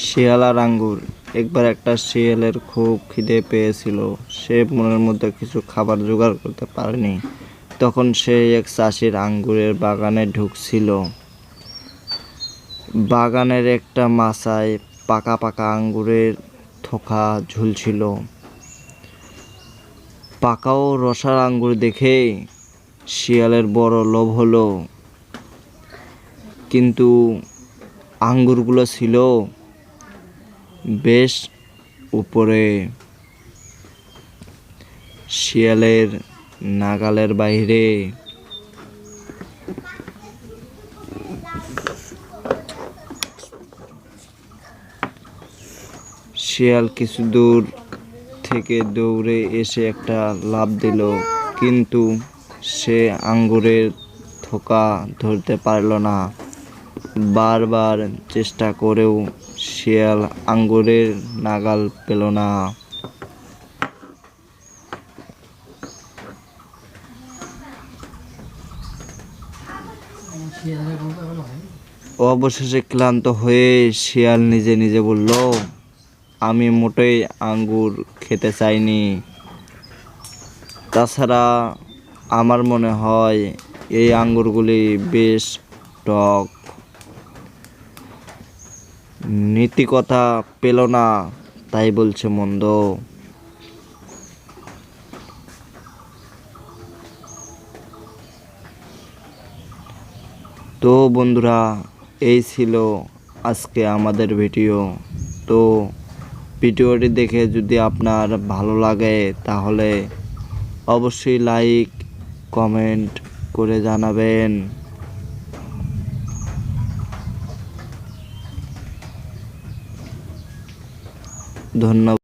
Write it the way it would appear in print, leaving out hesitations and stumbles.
শিয়াল আর আঙ্গুর। একবার একটা শিয়ালের খুব খিদে পেয়েছিল। সে মনের মধ্যে কিছু খাবার জোগাড় করতে পারেনি। তখন সে এক চাষির আঙ্গুরের বাগানে ঢুকছিল। বাগানের একটা মাচায় পাকা পাকা আঙ্গুরের থোকা ঝুলছিল। পাকা ও রসাল আঙ্গুর দেখে শিয়ালের বড় লোভ হলো, কিন্তু আঙ্গুরগুলো ছিল বেশ উপরে, শিয়ালের নাগালের বাইরে। শিয়াল কিছু দূর থেকে দৌড়ে এসে একটা লাফ দিল, কিন্তু সে আঙ্গুরের থোকা ধরতে পারল না। বারবার চেষ্টা করেও শিয়াল আঙ্গুরের নাগাল পেল না। অবশেষে ক্লান্ত হয়ে শিয়াল নিজে নিজে বলল, আমি মোটেই আঙ্গুর খেতে চাইনি। তাছাড়া আমার মনে হয় এই আঙ্গুরগুলি বেশ টক। নীতিকথা পেল না, তাই বলছে মন্দ। তো বন্ধুরা, এই ছিল আজকে আমাদের ভিডিও। তো ভিডিওটি দেখে যদি আপনার ভালো লাগে তাহলে অবশ্যই লাইক কমেন্ট করে জানাবেন। ধন্যবাদ।